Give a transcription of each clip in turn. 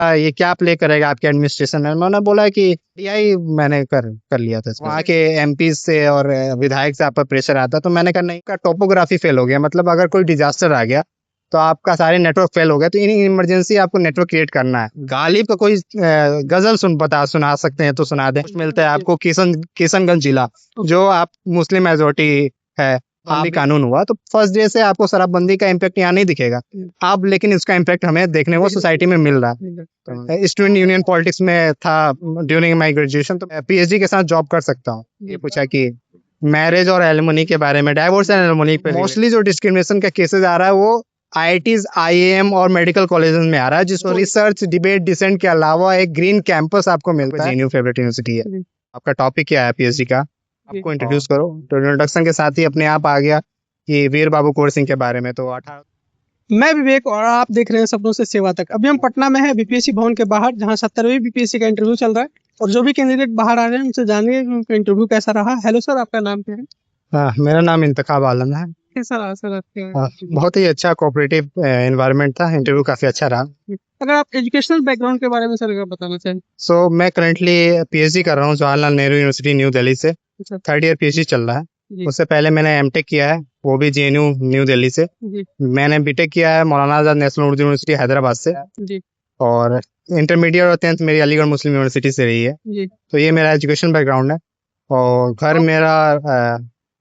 ये क्या प्ले करेगा आपके एडमिनिस्ट्रेशन में। मैंने बोला कि यही मैंने कर लिया था। वहाँ के एमपी से और विधायक से आप पर प्रेशर आता, तो मैंने कहा नहीं, का टोपोग्राफी फेल हो गया, मतलब अगर कोई डिजास्टर आ गया तो आपका सारे नेटवर्क फेल हो गया, तो इन इमरजेंसी आपको नेटवर्क क्रिएट करना है। गालिब का कोई गजल सुना सकते हैं तो सुना दें। मिलता है आपको किशनगंज जिला, जो आप मुस्लिम मेजोरिटी है, भी कानून हुआ तो फर्स्ट डे से आपको शराबबंदी का इम्पैक्ट यहाँ नहीं दिखेगा आप, लेकिन इसका इम्पैक्ट हमें देखने को सोसाइटी में मिल रहा है। स्टूडेंट यूनियन पॉलिटिक्स में था ड्यूरिंग माय ग्रेजुएशन, तो पीएचडी के साथ जॉब कर सकता हूँ। ये पूछा कि मैरिज और एलिमनी के बारे में, डाइवोर्स एंड एलिमनी पे मोस्टली जो डिस्क्रिमिनेशन का केसेस आ रहा है वो आईआईटीज, आईएएम और मेडिकल कॉलेजेस में आ रहा है, जिसको रिसर्च, डिबेट, डिसेंट के अलावा एक ग्रीन कैंपस आपको मिलता है। जेएनयू फेवरेट यूनिवर्सिटी है। आपका टॉपिक क्या है पीएचडी का, आपको इंट्रोड्यूस करो। तो इंट्रोडक्शन के साथ ही अपने आप आ गया कि वीर बाबू कुंवर सिंह के बारे में। तो 18 मैं विवेक और आप देख रहे हैं सपनों से सेवा तक। अभी हम पटना में हैं, बीपीएससी भवन के बाहर, जहां 70वीं बीपीएससी का इंटरव्यू चल रहा है। और जो भी कैंडिडेट बाहर आ रहे हैं उनसे जानिए उनका इंटरव्यू कैसा रहा। हेलो सर, आपका नाम क्या है? मेरा नाम इंतखाब आलम है। कैसा रहा सर आपके? बहुत ही अच्छा कोऑपरेटिव एनवायरनमेंट था, इंटरव्यू काफी अच्छा रहा। अगर आप एजुकेशनल बैकग्राउंड के बारे में सर बताना चाहें। सो मैं करंटली पीएचडी कर रहा हूँ जवाहरलाल नेहरू यूनिवर्सिटी न्यू दिल्ली से। थर्ड ईयर पीएचडी चल रहा है। उससे पहले मैंने एमटेक किया है, वो भी जेएनयू न्यू दिल्ली से। मैंने बीटेक किया है मौलाना आजाद नेशनल उर्दू यूनिवर्सिटी हैदराबाद से। और इंटरमीडिएट और 10th मेरी अलीगढ़ मुस्लिम यूनिवर्सिटी से रही है। तो ये मेरा एजुकेशन बैकग्राउंड है। और घर मेरा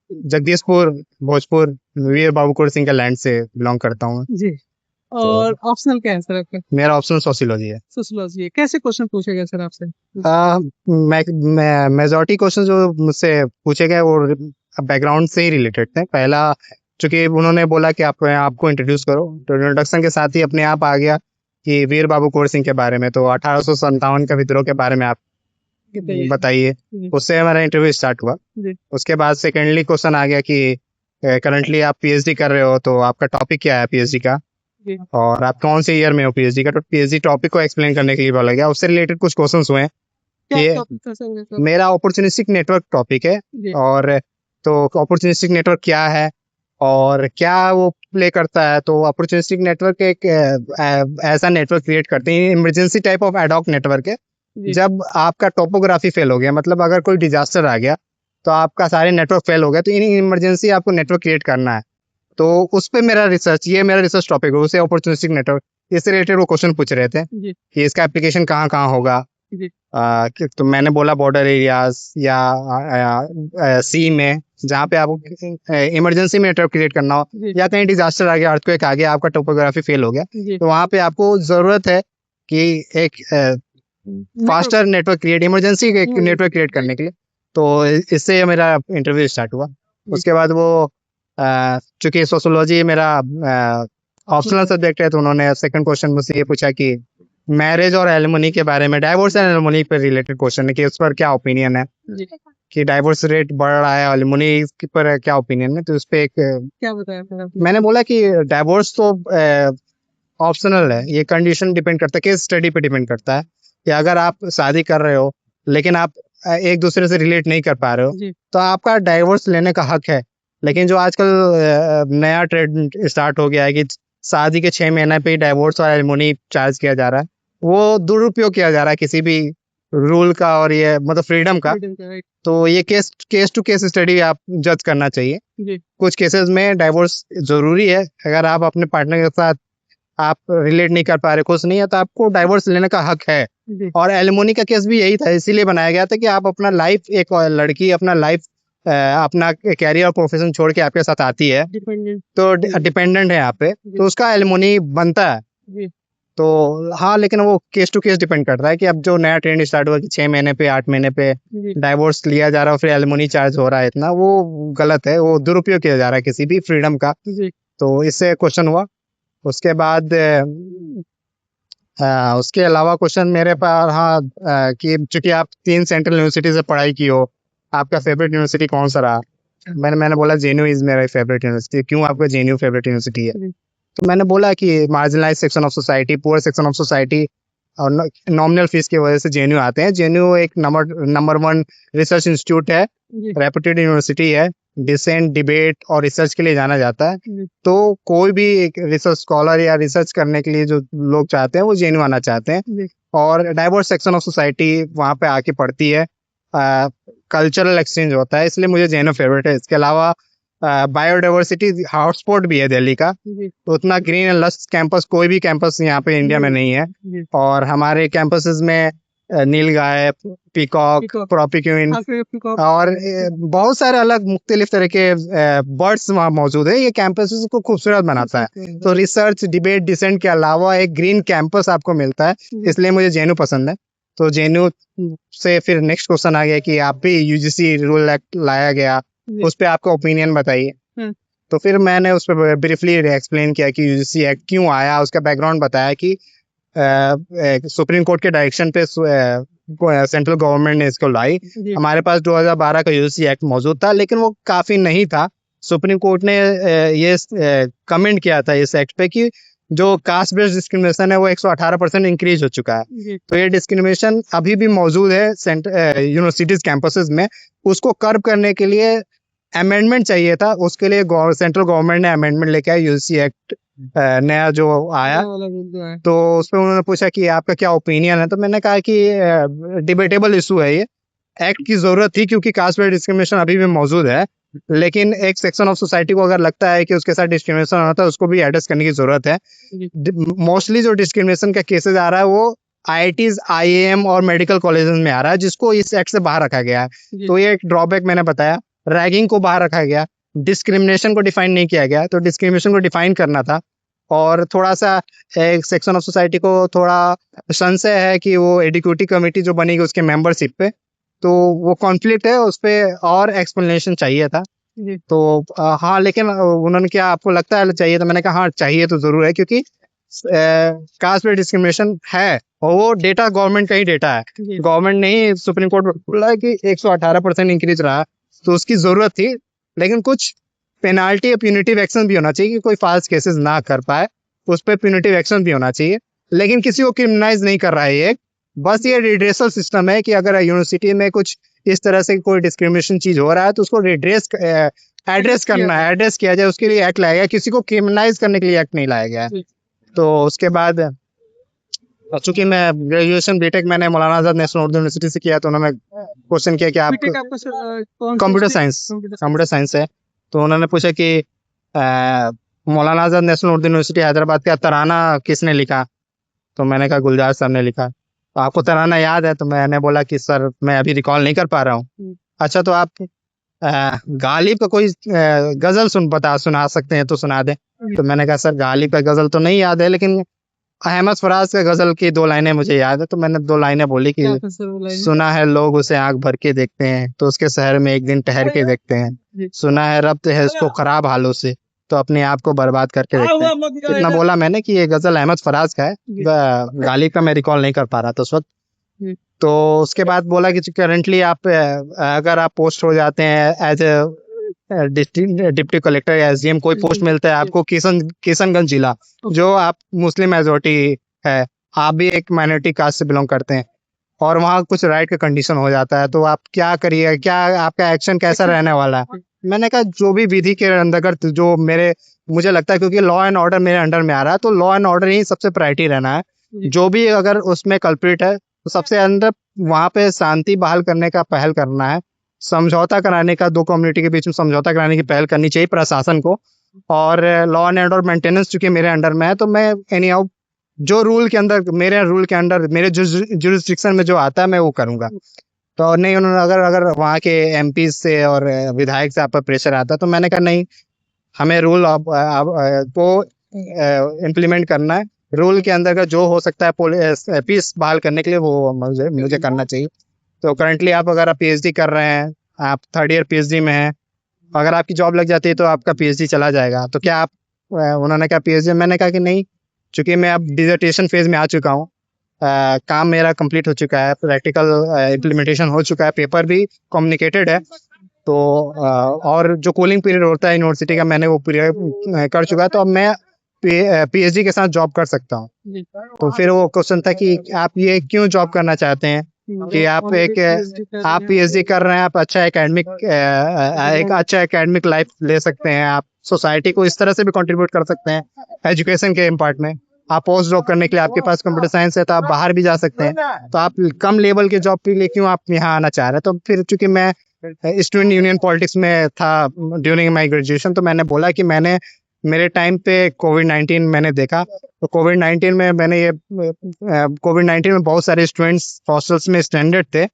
जगदीशपुर, भोजपुर, वीर बाबू कुंवर सिंह के लैंड से बिलोंग करता हूँ जी। और ऑप्शनल क्या है सर आपका? मेरा ऑप्शनल सोशियोलॉजी है। सोशियोलॉजी है। कैसे क्वेश्चन पूछे गए सर आपसे? मेजॉरिटी क्वेश्चन जो मुझसे पूछे गए वो बैकग्राउंड से ही रिलेटेड थे। पहला चूंकि उन्होंने बोला कि आपको इंट्रोड्यूस करो, तो इंट्रोडक्शन के साथ ही अपने आप आ गया कि वीर बाबू कुंवर सिंह के बारे में। तो 1857 के विद्रोह के बारे में आप बताइए। उससे हमारा इंटरव्यू स्टार्ट हुआ। उसके बाद सेकेंडली क्वेश्चन आ गया कि करंटली आप पीएचडी कर रहे हो, तो आपका टॉपिक क्या है पीएचडी का, और आप कौन से ईयर में हो पीएचडी का। तो पीएचडी टॉपिक को एक्सप्लेन करने के लिए बोला गया। उससे रिलेटेड कुछ क्वेश्चंस हुए। ये मेरा अपॉर्चुनिस्टिक नेटवर्क टॉपिक है। और तो अपॉर्चुनिस्टिक नेटवर्क क्या है और क्या वो प्ले करता है। तो अपॉर्चुनिस्टिक नेटवर्क एक ऐसा नेटवर्क क्रिएट करते हैं, emergency type of ad hoc network है। जब आपका टोपोग्राफी फेल हो गया, मतलब अगर कोई डिजास्टर आ गया तो आपका सारे नेटवर्क फेल हो गया, तो इन इमरजेंसी आपको नेटवर्क क्रिएट करना है। तो उस पे मेरा रिसर्च टॉपिक है, उसे अपॉर्चुनिस्टिक नेटवर्क, इससे रिलेटेड वो क्वेश्चन पूछ रहे थे कि इसका एप्लीकेशन कहाँ कहाँ होगा। तो मैंने बोला बॉर्डर एरियाज या सी में, जहाँ पे आपको इमरजेंसी में नेटवर्क क्रिएट करना हो, या कहीं डिजास्टर आ गया, अर्थक्वेक आ गया, आपका टोपोग्राफी फेल हो गया, तो वहाँ पे आपको जरूरत है कि एक faster network create, emergency network create करने के लिए। तो इससे मेरा इंटरव्यू स्टार्ट हुआ। उसके बाद वो चूंकि सोशियोलॉजी मेरा ऑप्शनल सब्जेक्ट है, तो उन्होंने सेकंड क्वेश्चन मुझसे ये पूछा कि मैरिज और एलिमनी के बारे में, डाइवोर्स एंड एलिमनी पर रिलेटेड क्वेश्चन है कि उस पर क्या ओपिनियन है, कि डाइवोर्स रेट बढ़ रहा है, एलिमनी पर क्या ओपिनियन है। तो उस पर एक क्या बताया मैंने बोला कि डाइवोर्स तो ऑप्शनल है, ये कंडीशन डिपेंड करता है, केस स्टडी पे डिपेंड करता है कि अगर आप शादी कर रहे हो लेकिन आप एक दूसरे से रिलेट नहीं कर पा रहे हो, तो आपका डाइवोर्स लेने का हक है। लेकिन जो आजकल नया ट्रेंड स्टार्ट हो गया है कि शादी के 6 महीने पे ही डाइवोर्स और एलिमनी चार्ज किया जा रहा है, वो दुरुपयोग किया जा रहा है किसी भी रूल का, और ये मतलब फ्रीडम का। तो ये केस टू केस स्टडी आप जज करना चाहिए। कुछ केसेस में डाइवोर्स जरूरी है, अगर आप अपने पार्टनर के साथ आप रिलेट नहीं कर पा रहे, खुश नहीं है, तो आपको डाइवोर्स लेने का हक है। और एलिमनी का केस भी यही था, इसीलिए बनाया गया था कि आप अपना लाइफ, एक लड़की अपना लाइफ, अपना कैरियर और प्रोफेशन छोड़ के आपके साथ आती है, तो डिपेंडेंट है यहाँ पे, तो उसका एलिमनी बनता है। तो हाँ, लेकिन वो केस टू केस डिपेंड करता है कि अब जो नया ट्रेंड स्टार्ट हुआ कि 6 महीने पे 8 महीने पे डाइवोर्स लिया जा रहा है, फिर एलिमनी चार्ज हो रहा है इतना, वो गलत है, वो दुरुपयोग किया जा रहा है किसी भी फ्रीडम का। तो इससे क्वेश्चन हुआ। उसके बाद उसके अलावा क्वेश्चन मेरे पास, हाँ, कि चूंकि आप 3 सेंट्रल यूनिवर्सिटी से पढ़ाई की हो, आपका फेवरेट यूनिवर्सिटी कौन सा रहा। मैंने बोला जेएनयू इज मेरा फेवरेट यूनिवर्सिटी। क्यों आपका जेएनयू फेवरेट यूनिवर्सिटी है? तो मैंने बोला कि marginalise section of society, poor section of society और नॉमिनल फीस की वजह से जेएनयू आते हैं। जेएनयू एक नंबर 1 रिसर्च इंस्टीट्यूट है, जी रेपुटेड यूनिवर्सिटी है, डिसेंट डिबेट और रिसर्च के लिए जाना जाता है। जी तो कोई भी एक रिसर्च स्कॉलर या रिसर्च करने के लिए जो लोग चाहते हैं वो जेएनयू आना चाहते हैं। जी और डाइवर्स सेक्शन ऑफ सोसाइटी वहाँ पे आके पढ़ती है, कल्चरल एक्सचेंज होता है, इसलिए मुझे जेएनयू फेवरेट है। इसके अलावा बायोडाइवर्सिटी हॉटस्पॉट भी है दिल्ली का, जी तो उतना ग्रीन एंड लश कैंपस कोई भी कैंपस यहाँ पे इंडिया में नहीं है। जी और हमारे कैंपसेस में नीलगाय, पीकॉक, पीकॉक, प्रोपिक्यून हाँ पीकॉक, और बहुत सारे अलग मुख्तलिफ तरह के बर्ड्स वहाँ मौजूद है। ये कैंपस को खूबसूरत बनाता है। तो रिसर्च डिबेट डिसेंट के अलावा एक ग्रीन कैंपस आपको मिलता है, इसलिए मुझे जेएनयू पसंद है। तो जेएनयू से फिर नेक्स्ट क्वेश्चन आ गया कि आप भी यूजीसी रूल एक्ट लाया गया, जी। उस पर आपका ओपिनियन बताइए। हम्म। तो फिर मैंने उस पर ब्रीफली एक्सप्लेन किया कि यूजीसी एक्ट क्यों आया, उसका बैकग्राउंड बताया कि सुप्रीम कोर्ट के डायरेक्शन पे सेंट्रल गवर्नमेंट ने इसको लाई। जी हमारे पास 2012 का यूजीसी एक्ट मौजूद था, लेकिन वो काफी नहीं था। सुप्रीम कोर्ट ने ये कमेंट किया था इस एक्ट पे कि जो कास्ट बेस्ड डिस्क्रिमिनेशन है वो 118% इंक्रीज हो चुका है। जी तो ये डिस्क्रिमिनेशन अभी भी मौजूद है यूनिवर्सिटीज कैंपसेस में। उसको कर्ब करने के लिए अमेंडमेंट चाहिए था, उसके लिए सेंट्रल गवर्नमेंट ने अमेंडमेंट लेके आया यूजीसी एक्ट नया जो आया। तो उस पर उन्होंने पूछा कि आपका क्या ओपिनियन है, तो मैंने कहा कि डिबेटेबल इशू है, ये एक्ट की जरूरत थी क्योंकि कास्ट बेस्ड डिस्क्रिमिनेशन अभी भी मौजूद है। लेकिन एक सेक्शन ऑफ सोसाइटी को अगर लगता है कि उसके साथ डिस्क्रिमिनेशन होता है, उसको भी एड्रेस करने की जरूरत है। मोस्टली जो डिस्क्रिमिनेशन का केसेस आ रहा है वो आईआईटीज, आईएएम और मेडिकल कॉलेजेस में आ रहा है, जिसको इस एक्ट से बाहर रखा गया है। तो ये एक ड्रॉबैक मैंने बताया। रैगिंग को बाहर रखा गया, डिस्क्रिमिनेशन को डिफाइन नहीं किया गया, तो डिस्क्रिमिनेशन को डिफाइन करना था। और थोड़ा सा एक सेक्शन ऑफ सोसाइटी को थोड़ा संशय है कि वो एडिक्विटी कमेटी जो बनेगी उसके मेंबरशिप पे, तो वो कॉन्फ्लिक्ट है, उस पर और एक्सप्लेनेशन चाहिए था। तो हाँ, लेकिन उन्होंने क्या आपको लगता है चाहिए, तो मैंने कहा हाँ चाहिए तो जरूर है, क्योंकि कास्ट बेस्ड डिस्क्रिमिनेशन है और वो डेटा गवर्नमेंट का ही डेटा है। गवर्नमेंट ने ही सुप्रीम कोर्ट में बोला कि 118% इंक्रीज रहा, तो उसकी जरूरत थी। लेकिन कुछ पेनाल्टी या प्यूनिटिव एक्शन भी होना चाहिए कि कोई फाल्स केसेस ना कर पाए, उस पर प्यूनिटिव एक्शन भी होना चाहिए। लेकिन किसी को क्रिमिनलाइज नहीं कर रहा है ये, बस ये रिड्रेसल सिस्टम है कि अगर यूनिवर्सिटी में कुछ इस तरह से कोई डिस्क्रिमिनेशन चीज हो रहा है तो उसको एड्रेस करना है, एड्रेस किया जाए, उसके लिए एक्ट लाया गया। किसी को क्रिमिनलाइज करने के लिए एक्ट नहीं लाया गया है। तो उसके बाद चूंकि मैं ग्रेजुएशन बीटेक मैंने मौलाना आजाद नेशनल उर्दू यूनिवर्सिटी से किया, तो उन्होंने क्वेश्चन किया कि आप कंप्यूटर साइंस है, तो उन्होंने पूछा कि मौलाना आजाद नेशनल उर्दू यूनिवर्सिटी हैदराबाद का तराना किसने लिखा, तो मैंने कहा गुलजार साहब ने लिखा। तो आपको तराना याद है, तो मैंने बोला कि सर मैं अभी रिकॉल नहीं कर पा रहा हूँ। अच्छा, तो आप गालिब का कोई गजल सुना सकते हैं तो सुना दे। तो मैंने कहा सर गालिब का गजल तो नहीं याद है, लेकिन अहमद फराज का गजल की 2 लाइनें मुझे याद है। तो मैंने 2 लाइनें बोली कि सुना है लोग उसे आंख भर के देखते हैं, तो उसके शहर में एक दिन ठहर के देखते हैं। सुना है रब्त है उसको खराब हालों से, तो अपने आप को बर्बाद करके देखते हैं। इतना बोला मैंने कि ये गजल अहमद फराज का है, गालिब का मैं रिकॉल नहीं कर पा रहा था उस वक्त। तो उसके बाद बोला कि करंटली आप अगर आप पोस्ट हो जाते हैं एज ए डिप्टी कलेक्टर या एसडीएम, कोई पोस्ट मिलता है आपको किशनगंज जिला, जो आप मुस्लिम मेजोरिटी है, आप भी एक माइनॉरिटी कास्ट से बिलोंग करते हैं, और वहाँ कुछ राइट का कंडीशन हो जाता है, तो आप क्या करिए, क्या आपका एक्शन कैसा रहने वाला है। मैंने कहा जो भी विधि के अंतर्गत जो मुझे लगता है, क्योंकि लॉ एंड ऑर्डर मेरे अंडर में आ रहा है, तो लॉ एंड ऑर्डर ही सबसे प्रायोरिटी रहना है। जो भी अगर उसमें कल्प्रिट है तो सबसे अंदर वहां पे शांति बहाल करने का पहल करना है, समझौता कराने का, 2 कम्युनिटी के बीच में समझौता कराने की पहल करनी चाहिए प्रशासन को। और लॉ एंड ऑर्डर मेंटेनेंस चूंकि मेरे अंडर में है, तो मैं एनी हाउ जो मेरे रूल के अंडर मेरे जुरिस्डिक्शन में जो आता है मैं वो करूंगा। तो नहीं, उन्होंने अगर वहाँ के एमपी से और विधायक से आप पर प्रेशर आता है, तो मैंने कहा नहीं, हमें रूल को इम्प्लीमेंट करना है। रूल के अंदर का जो हो सकता है पीस बहाल करने के लिए, वो मुझे करना चाहिए। तो करंटली अगर आप पीएचडी कर रहे हैं, आप 3rd ईयर पीएचडी में हैं, अगर आपकी जॉब लग जाती है तो आपका पीएचडी चला जाएगा, तो क्या आप उन्होंने कहा पीएचडी, मैंने कहा कि नहीं, चूंकि मैं अब डिसर्टेशन फेज में आ चुका हूँ, काम मेरा कंप्लीट हो चुका है, प्रैक्टिकल इम्प्लीमेंटेशन हो चुका है, पेपर भी कम्युनिकेटेड है, तो और जो कूलिंग पीरियड होता है यूनिवर्सिटी का मैंने वो पीरियड कर चुका है। तो अब मैं पीएचडी के साथ जॉब कर सकता हूँ। जी तो फिर वो क्वेश्चन था कि आप ये क्यों जॉब करना चाहते हैं कि आप पीएचडी कर रहे हैं, आप अच्छा एक अच्छा एकेडमिक लाइफ ले सकते हैं, आप सोसाइटी को इस तरह से भी कंट्रीब्यूट कर सकते हैं एजुकेशन के इम्पार्ट में। आप पोस्ट जॉब करने के लिए आपके पास कंप्यूटर साइंस है तो आप बाहर भी जा सकते हैं, तो आप कम लेवल के जॉब के लिए क्यों आप यहाँ आना चाह रहे हैं। तो फिर चूंकि मैं स्टूडेंट यूनियन पॉलिटिक्स में था ड्यूरिंग माई ग्रेजुएशन, तो मैंने बोला कि मेरे टाइम पे कोविड-19 मैंने देखा, तो कोविड-19 में बहुत सारे स्टूडेंट्स हॉस्टल्स में स्टैंडर्ड थे,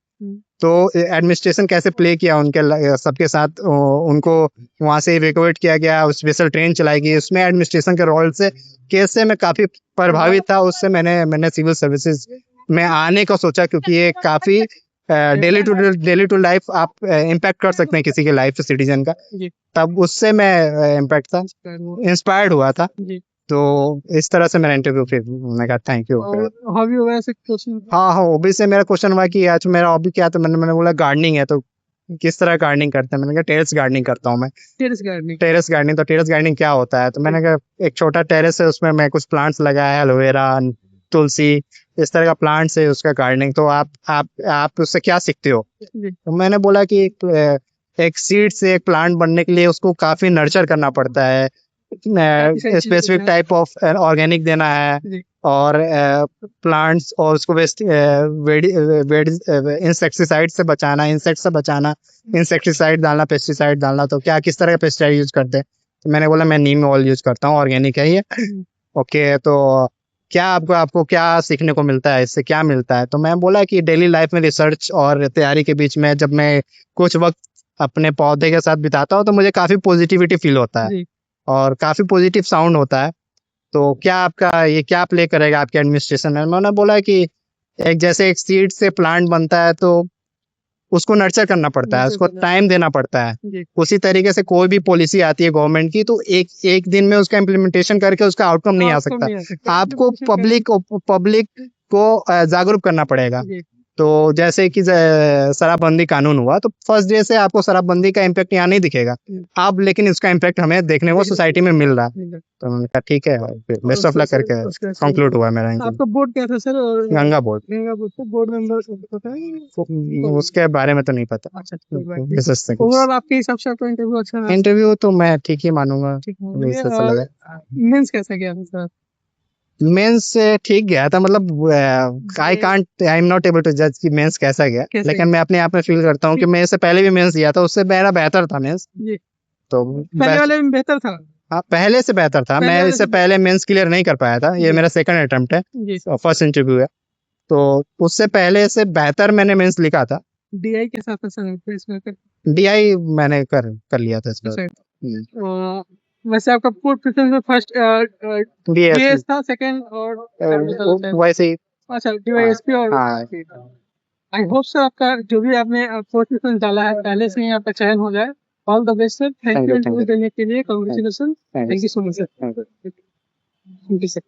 तो एडमिनिस्ट्रेशन कैसे प्ले किया उनके सबके साथ, उनको वहां से इवैक्यूएट किया गया, स्पेशल ट्रेन चलाई गई, उसमें एडमिनिस्ट्रेशन के रोल से कैसे मैं काफी प्रभावित था। उससे मैंने सिविल सर्विसेज में आने का सोचा, क्योंकि ये काफी डेली टू लाइफ आप इम्पैक्ट कर सकते हैं किसी के लाइफ सिटीजन का। जी तब उससे मैं इम्पैक्ट था, इंस्पायर्ड हुआ था। जी तो इस तरह से मेरा इंटरव्यू, फिर मैं कहा थैंक यू। और हॉबी वगैरह से क्वेश्चन हाँ हॉबी से मेरा क्वेश्चन हुआ कि आज मेरा हॉबी क्या है, तो मैंने बोला गार्डनिंग है। तो किस तरह गार्डनिंग करते हैं, मैंने कहा टेरेस गार्डनिंग करता हूँ मैं। टेरेस गार्डनिंग तो टेरेस गार्डनिंग क्या होता है, तो मैंने कहा एक छोटा टेरेस है, उसमें मैं कुछ प्लांट्स लगाया है, एलोवेरा, तुलसी, इस तरह का प्लांट्स है उसका गार्डनिंग। तो आप उससे क्या सीखते हो। जी तो मैंने बोला कि एक सीड से एक प्लांट बनने के लिए उसको काफी नर्चर करना पड़ता है, स्पेसिफिक टाइप ऑफ ऑर्गेनिक देना है, जी और प्लांट्स और उसको इंसेक्टिसाइड से बचाना, इंसेक्ट से बचाना, इंसेक्टिसाइड डालना, पेस्टिसाइड डालना। तो किस तरह का पेस्टिसाइड यूज करते हैं, तो मैंने बोला मैं नीम ऑयल यूज करता हूँ, ऑर्गेनिक है ये। ओके, तो क्या आपको क्या सीखने को मिलता है, इससे क्या मिलता है। तो मैं बोला कि डेली लाइफ में रिसर्च और तैयारी के बीच में जब मैं कुछ वक्त अपने पौधे के साथ बिताता हूँ, तो मुझे काफी पॉजिटिविटी फील होता है जी और काफी पॉजिटिव साउंड होता है। तो क्या प्ले करेगा आपके एडमिनिस्ट्रेशन में। मैंने बोला कि जैसे एक सीड से प्लांट बनता है, तो उसको नर्चर करना पड़ता है, उसको टाइम देना पड़ता है। जी उसी तरीके से कोई भी पॉलिसी आती है गवर्नमेंट की, तो एक दिन में उसका इम्प्लीमेंटेशन करके उसका आउटकम नहीं आ आपको सकता। नहीं आ सकता आपको पब्लिक को जागरूक करना पड़ेगा। जी तो जैसे कि शराबबंदी कानून हुआ, तो फर्स्ट डे से आपको शराबबंदी का इम्पैक्ट यहाँ नहीं दिखेगा, आप लेकिन इसका इम्पैक्ट हमें देखने को सोसाइटी में मिल रहा है। तो मैंने कहा ठीक है, बेस्ट ऑफ लक करके कंक्लूड हुआ मेरा interview। आपका बोर्ड क्या था सर और गंगा बोर्ड, गंगा बोर्ड से बोर्ड मेंबर होता है उसके बारे में तो नहीं पता। अच्छा ठीक है विशेष से ओवरऑल आपके हिसाब से आपका इंटरव्यू अच्छा रहा इंटरव्यू तो मैं ठीक ही मानूंगा। ठीक वैसे है से और लगा मेंस कैसा गया था सर मेंस से ठीक गया था, मतलब I am not able to जज कि मेंस कैसा गया, कैसे लेकिन मैं अपने आप में फील करता हूँ कि मैं इससे पहले भी मेंस दिया था, उससे मेरा बेहतर था मेंस। जी तो पहले वाले में बेहतर था हाँ, पहले से बेहतर था। पहले मैं वाले इससे से पहले मेंस क्लियर नहीं कर पाया था, ये जी। मेरा सेकंड अटेम्प्ट है, जी फर्स्ट इंटरव्यू है। तो उससे पहले से बेहतर मैंने मेंस लिखा था। डीआई के साथ था सर इसमें डीआई मैंने कर लिया था इसका। वैसे आपका फूड प्रेफरेंस में फर्स्ट डीएस था सेकंड और वैसे ही अच्छा डीवाईएसपी और हाँ, आई होप सर आपका जो भी आपने फूड प्रेफरेंस डाला है पहले से ही आपका चयन हो जाए all the best sir thank you interview देने के लिए congratulation thank you so much sir thank you sir